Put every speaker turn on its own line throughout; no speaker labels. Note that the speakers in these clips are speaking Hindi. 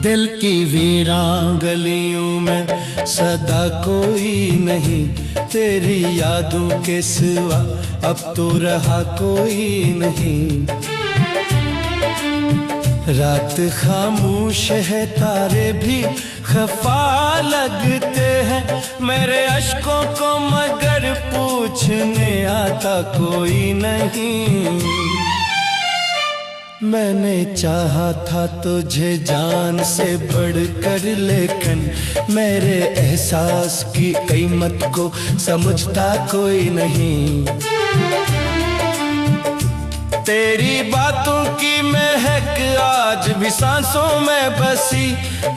दिल की वीरान गलियों में सदा कोई नहीं, तेरी यादों के सिवा अब तो रहा कोई नहीं। रात खामोश है, तारे भी खफा लगते हैं मेरे अश्कों को, मगर पूछने आता कोई नहीं। मैंने चाहा था तुझे जान से बढ़कर, लेकिन मेरे एहसास की कीमत को समझता कोई नहीं। तेरी बातों की महक आज भी सांसों में बसी,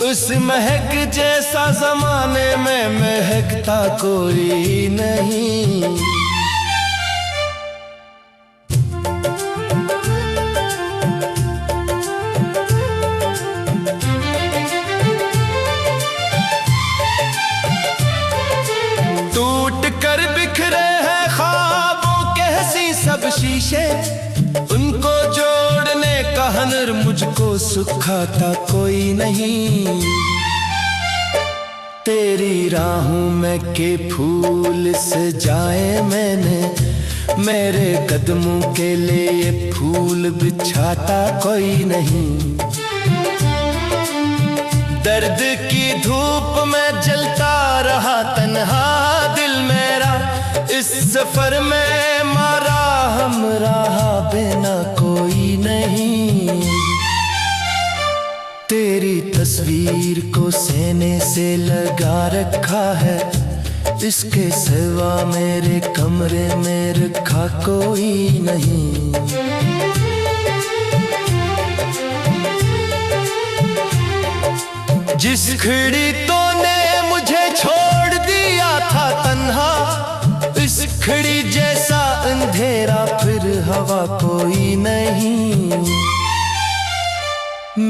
उस महक जैसा जमाने में महकता कोई नहीं। कर बिखरे हैं ख्वाबों के हंसी सब शीशे, उनको जोड़ने का हुनर मुझको सिखाता कोई नहीं। तेरी राहों में के फूल सजाए मैंने, मेरे कदमों के लिए फूल बिछाता कोई नहीं। दर्द की धूप में जलता रहा तन्हा दिल मेरा, इस सफर में मारा हमराह बिना कोई नहीं। तेरी तस्वीर को सीने से लगा रखा है, इसके सिवा मेरे कमरे में रखा कोई नहीं। जिस खिड़ी तूने मुझे छोड़ दिया था तन्हा, इस खिड़ी जैसा अंधेरा फिर हवा कोई नहीं।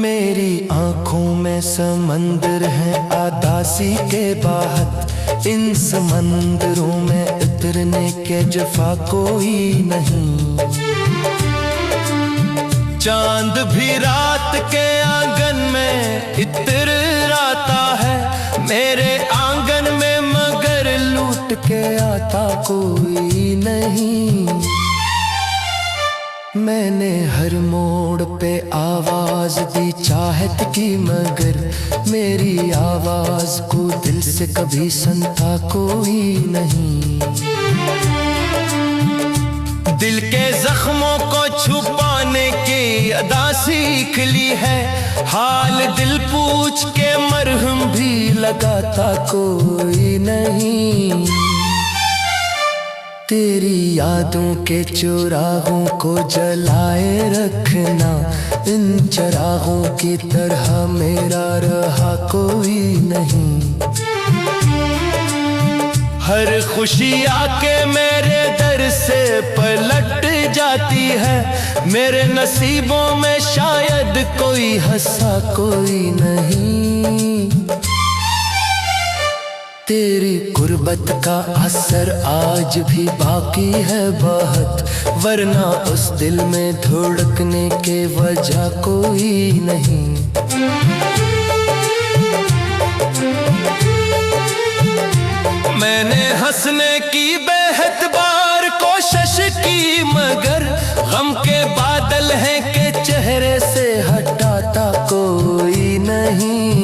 मेरी आंखों में समंदर है आदासी के बाहर, इन समंदरों में उतरने के जफा कोई नहीं। चांद भी रात के आंगन में इतराता है मेरे आंगन में, मगर लूट के आता कोई नहीं। मैंने हर मोड़ पे आवाज दी चाहत की, मगर मेरी आवाज को दिल से कभी सुनता कोई नहीं। दिल के जख्मों को छुपाने की अदा सीख ली है, हाल दिल पूछ के मरहम भी लगाता कोई नहीं। तेरी यादों के चुरागों को जलाए रखना, इन चरागों की तरह मेरा रहा कोई नहीं। हर खुशी आके मेरे दर से पलट जाती है, मेरे नसीबों में शायद कोई हंसा कोई नहीं। तेरी गुर्बत का असर आज भी बाकी है बहुत, वरना उस दिल में धड़कने के वजह कोई नहीं। मैंने हंसने की बेहतबार कोशिश की, मगर गम के बादल हैं के चेहरे से हटाता कोई नहीं।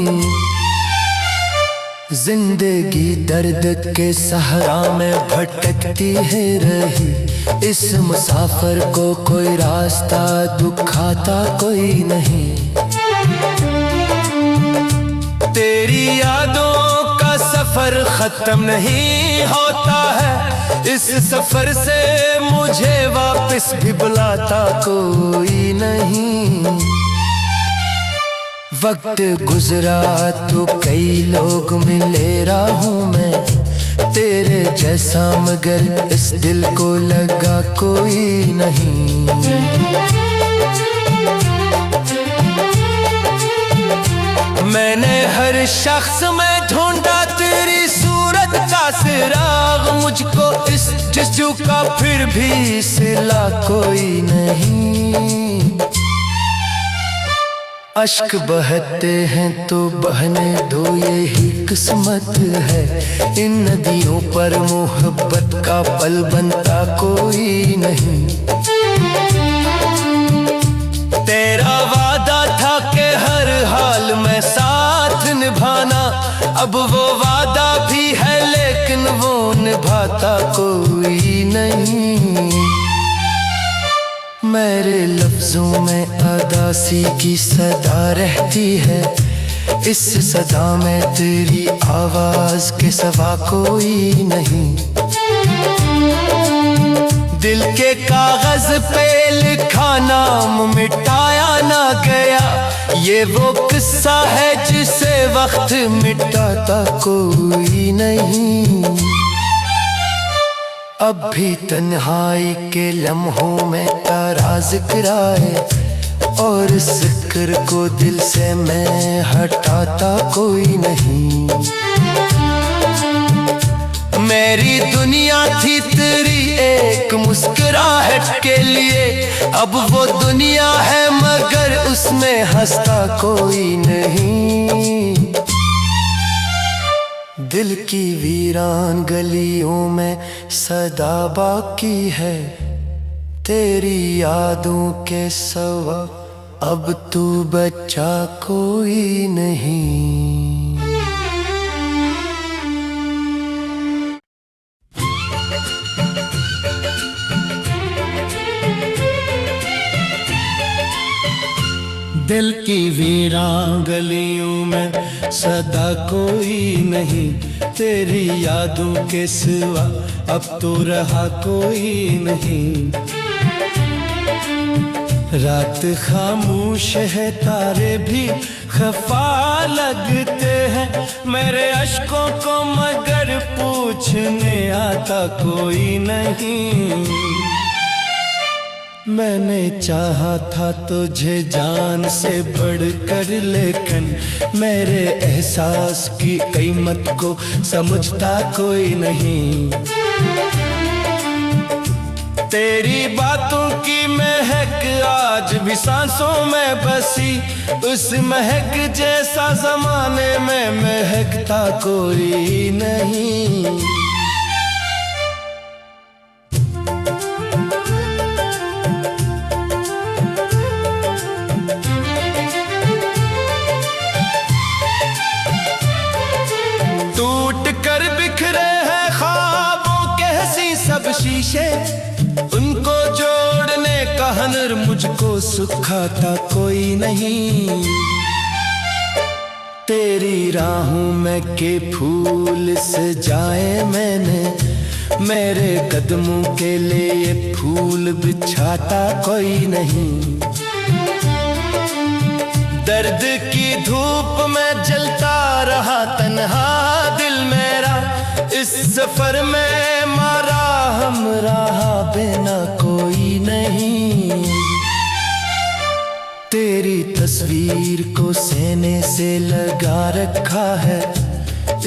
जिंदगी दर्द के सहारा में भटकती है रही, इस मुसाफिर को कोई रास्ता दिखाता कोई नहीं। तेरी यादों का सफर खत्म नहीं होता है, इस सफर से मुझे वापस भी बुलाता कोई नहीं। वक्त गुजरा तो कई लोग मिले राहों में, तेरे जैसा मगर इस दिल को लगा कोई नहीं। मैंने हर शख्स में ढूंढा तेरी सूरत का सिराग, मुझको इस जज्बा का फिर भी सिला कोई नहीं। अश्क बहते हैं तो बहने दो, यही किस्मत है। इन नदियों पर मोहब्बत का पल बनता कोई नहीं। तेरा वादा था कि हर हाल में साथ निभाना, अब वो वादा भी है लेकिन वो निभाता कोई नहीं। मेरे लफ्जों में अदासी की सदा रहती है, इस सदा में तेरी आवाज के सिवा कोई नहीं। दिल के कागज पे लिखा नाम मिटाया ना गया, ये वो किस्सा है जिसे वक्त मिटाता कोई नहीं। अब भी तन्हाई के लम्हों में तारा जिक्र आए, और इस जिक्र को दिल से मैं हटाता कोई नहीं। मेरी दुनिया थी तेरी एक मुस्कुराहट के लिए, अब वो दुनिया है मगर उसमें हंसता कोई नहीं। दिल की वीरान गलियों में सदा बाकी है, तेरी यादों के सिवा अब तू बचा कोई नहीं। दिल की वीरान गलियों में सदा कोई नहीं, तेरी यादों के सिवा अब तो रहा कोई नहीं। रात खामोश है, तारे भी खफा लगते हैं मेरे अश्कों को, मगर पूछने आता कोई नहीं। मैंने चाहा था तुझे जान से बढ़कर, लेकिन मेरे एहसास की कीमत को समझता कोई नहीं। तेरी बातों की महक आज भी सांसों में बसी, उस महक जैसा जमाने में महकता कोई नहीं। शीशे उनको जोड़ने का हुनर मुझको सिखाता कोई नहीं। तेरी राहों में के फूल सजाए मैंने, मेरे कदमों के लिए फूल बिछाता कोई नहीं। दर्द की धूप में जलता रहा तन्हा दिल मेरा, इस सफर में मारा हमराह बिना कोई नहीं। तेरी तस्वीर को सीने से लगा रखा है,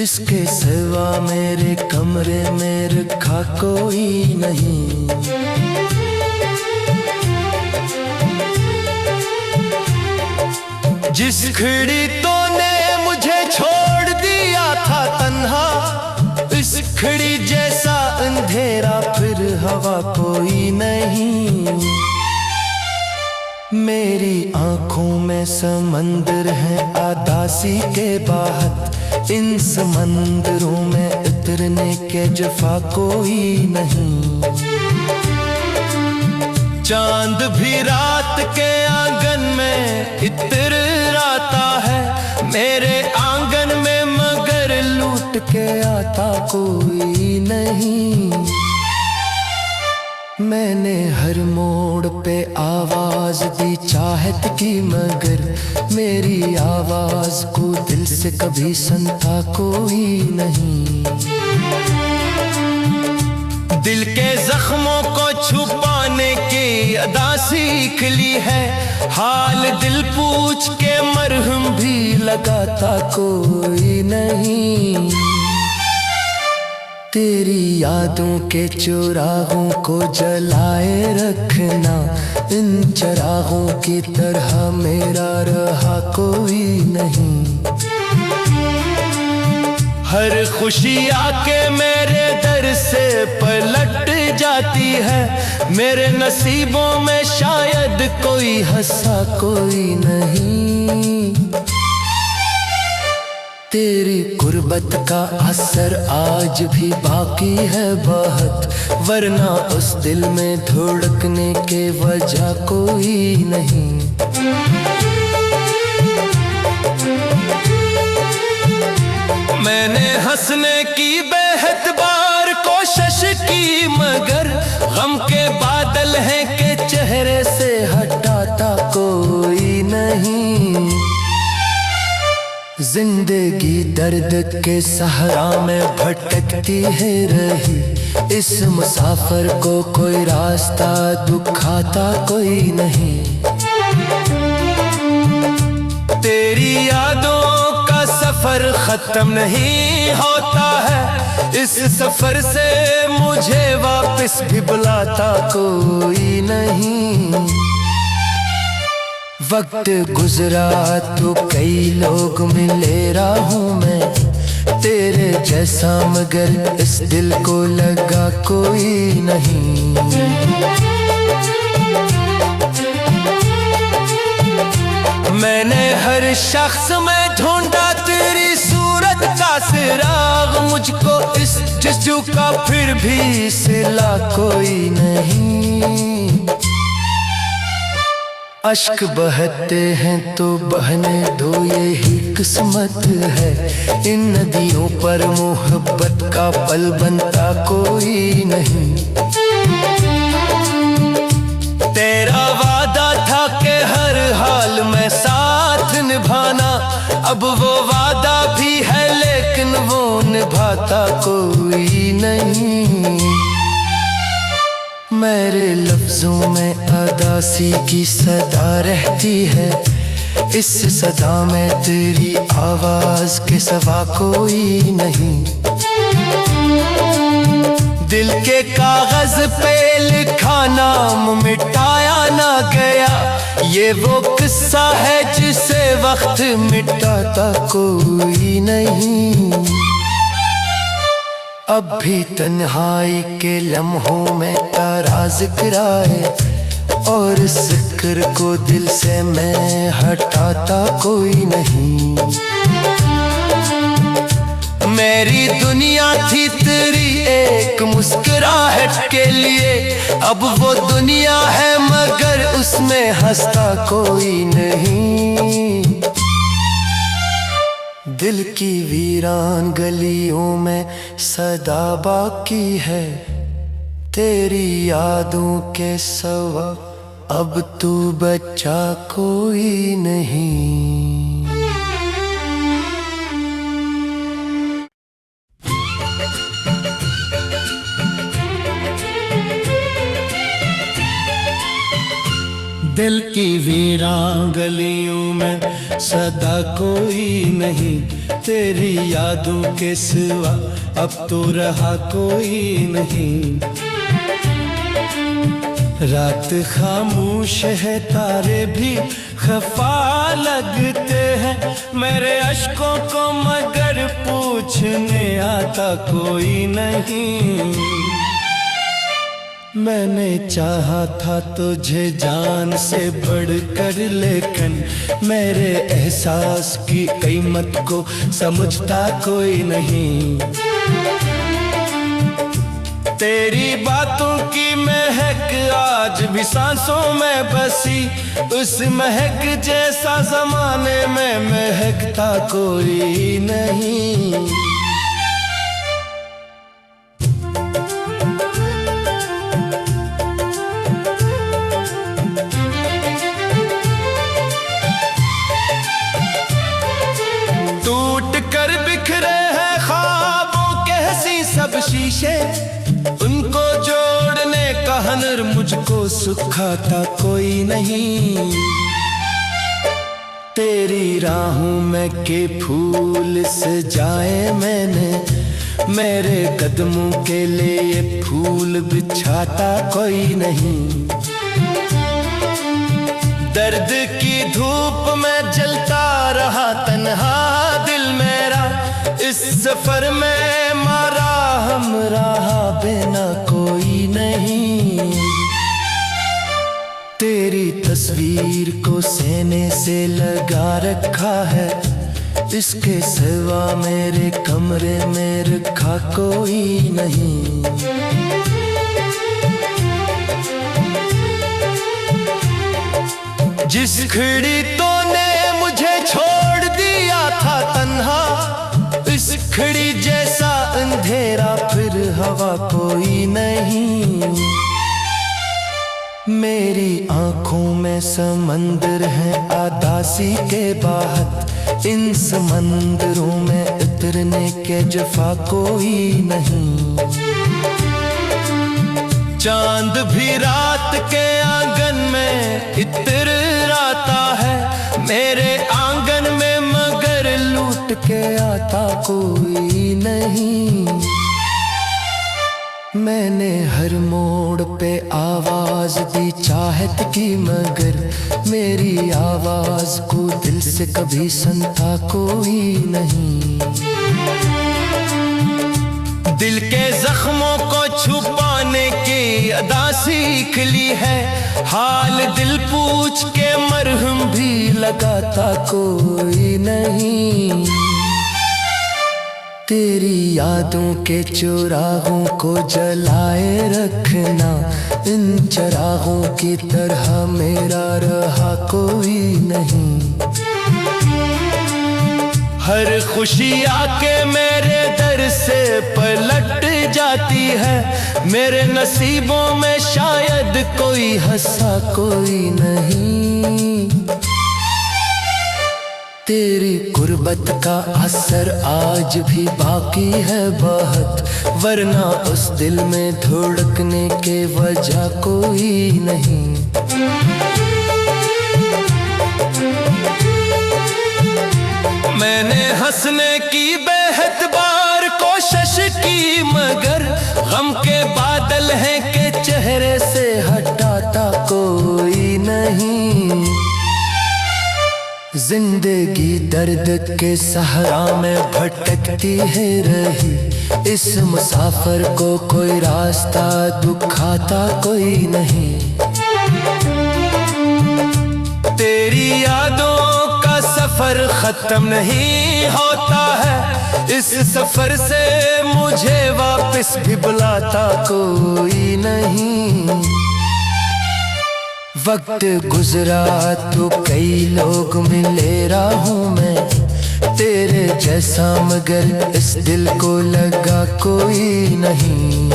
इसके सिवा मेरे कमरे में रखा कोई नहीं। जिस खिड़ी तूने मुझे छोड़ दिया था तन्हा, इस खिड़ी जैसा अंधेरा फिर हवा कोई नहीं। मेरी आंखों में समंदर है आदासी के बाहर, इन समंदरों में उतरने के जफा कोई नहीं। चांद भी रात के आंगन में इतराता है, मेरे आंगन में मगर लूट के आता कोई नहीं। मैंने हर मोड़ पे आवाज दी चाहत की, मगर मेरी आवाज को दिल से कभी सुनता कोई नहीं। दिल के जख्मों को छुपाने की अदा सीख ली है, हाल दिल पूछ के मरहम भी लगाता कोई नहीं। तेरी यादों के चुरागों को जलाए रखना, इन चरागों की तरह मेरा रहा कोई नहीं। हर खुशी आके मेरे दर से पलट जाती है, मेरे नसीबों में शायद कोई हंसा कोई नहीं। तेरी गुर्बत का असर आज भी बाकी है बहुत, वरना उस दिल में धड़कने के वजह कोई नहीं। मैंने हंसने की बेहद बार कोशिश की, मगर गम के बादल हैं कि चेहरे से हटाता कोई नहीं। जिंदगी दर्द के सहारा में भटकती है रही, इस मुसाफिर को कोई रास्ता दिखाता कोई नहीं। तेरी यादों का सफर खत्म नहीं होता है, इस सफर से मुझे वापस भी बुलाता कोई नहीं। वक्त गुजरा तो कई लोग मिले राहों में, तेरे जैसा मगर इस दिल को लगा कोई नहीं। मैंने हर शख्स में ढूंढा तेरी सूरत का सिराग, मुझको इस जुस्तजू का फिर भी सिला कोई नहीं। अश्क बहते हैं तो बहने दो, यही किस्मत है। इन नदियों पर मोहब्बत का पल बनता कोई नहीं। तेरा वादा था कि हर हाल में साथ निभाना, अब वो वादा भी है लेकिन वो निभाता कोई नहीं। मेरे लफ्जों में अदासी की सदा रहती है, इस सदा में तेरी आवाज के सिवा कोई नहीं। दिल के कागज पे लिखा नाम मिटाया ना गया, ये वो किस्सा है जिसे वक्त मिटाता कोई नहीं। अब भी तन्हाई के लम्हों में तारा जिक्र आए, और जिक्र को दिल से मैं हटाता कोई नहीं। मेरी दुनिया थी तेरी एक मुस्कुराहट के लिए, अब वो दुनिया है मगर उसमें हंसता कोई नहीं। दिल की वीरान गलियों में सदा बाकी है, तेरी यादों के सिवा अब तू बच्चा कोई नहीं। दिल की वीरान गलियों में सदा कोई नहीं, तेरी यादों के सिवा अब तो रहा कोई नहीं। रात खामोश है, तारे भी खफा लगते हैं, मेरे अश्कों को मगर पूछने आता कोई नहीं। मैंने चाहा था तुझे जान से बढ़कर, लेकिन मेरे एहसास की कीमत को समझता कोई नहीं। तेरी बातों की महक आज भी सांसों में बसी, उस महक जैसा जमाने में महकता कोई नहीं। शीशे उनको जोड़ने का हुनर मुझको सिखाता कोई नहीं। तेरी राहों में के फूल सजाए मैंने, मेरे कदमों के लिए फूल बिछाता कोई नहीं। दर्द की धूप में जलता रहा तन्हा दिल मेरा, इस सफर में मारा हमराह बिना कोई नहीं। तेरी तस्वीर को सीने से लगा रखा है, इसके सिवा मेरे कमरे में रखा कोई नहीं। जिस खिड़ी तूने मुझे छोड़ दिया था तन्हा, इस खिड़ी जैसा अंधेरा फिर हवा कोई नहीं। मेरी आंखों में समंदर है आदासी के बाहर, इन समंदरों में उतरने के जफा कोई नहीं। चांद भी रात के आंगन में इतराता है, मेरे आंगन में मगर लूट के आता कोई नहीं। मैंने हर मोड़ पे आवाज दी चाहत की, मगर मेरी आवाज को दिल से कभी सुनता कोई नहीं। दिल के जख्मों को छुपाने की अदा सीख ली है, हाल दिल पूछ के मरहम भी लगाता कोई नहीं। तेरी यादों के चुरागों को जलाए रखना, इन चरागों की तरह मेरा रहा कोई नहीं। हर खुशी आके मेरे दर से पलट जाती है, मेरे नसीबों में शायद कोई हंसा कोई नहीं। तेरी गुर्बत का असर आज भी बाकी है बहुत, वरना उस दिल में धड़कने के वजह कोई नहीं। मैंने हंसने की बेहद बार कोशिश की, मगर गम के बादल हैं कि चेहरे से हटाता कोई नहीं। जिंदगी दर्द के सहारा में भटकती है रही, इस मुसाफिर को कोई रास्ता दिखाता कोई नहीं। तेरी यादों का सफर खत्म नहीं होता है, इस सफर से मुझे वापस भी बुलाता कोई नहीं। वक्त गुजरा तो कई लोग मिले राहों में, तेरे जैसा मगर इस दिल को लगा कोई नहीं।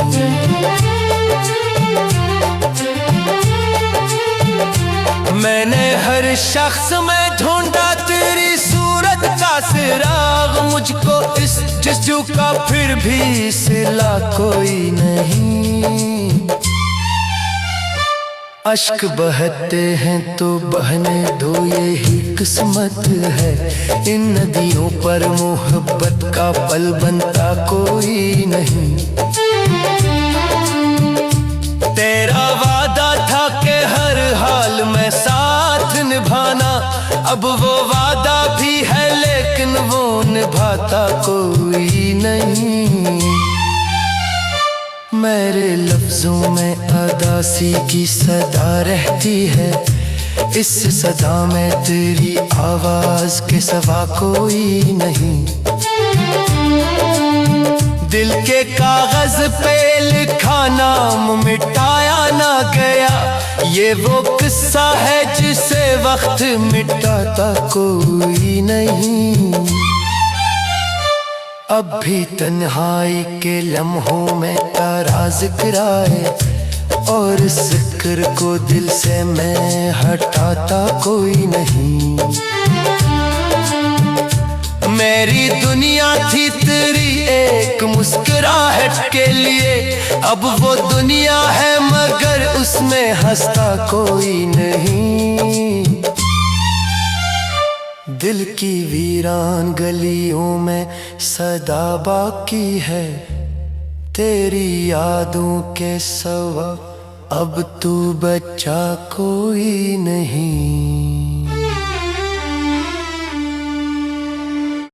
मैंने हर शख्स में ढूंढा तेरी सूरत का सिराग, मुझको इस जस्तजू का फिर भी सिला कोई नहीं। अश्क बहते हैं तो बहने दो, यही किस्मत है, इन नदियों पर मोहब्बत का पल बनता कोई नहीं। तेरा वादा था कि हर हाल में साथ निभाना, अब वो वादा भी है लेकिन वो निभाता कोई नहीं। मेरे लफ्जों में अदासी की सदा रहती है, इस सदा में तेरी आवाज के सिवा कोई नहीं। दिल के कागज पे लिखा नाम मिटाया ना गया, ये वो किस्सा है जिसे वक्त मिटाता कोई नहीं। अब भी तन्हाई के लम्हों में तारा जिक्र आए, और इस जिक्र को दिल से मैं हटाता कोई नहीं। मेरी दुनिया थी तेरी एक मुस्कुराहट के लिए, अब वो दुनिया है मगर उसमें हंसता कोई नहीं। दिल की वीरान गलियों में सदा बाकी है, तेरी यादों के सिवा अब तू बच्चा कोई नहीं।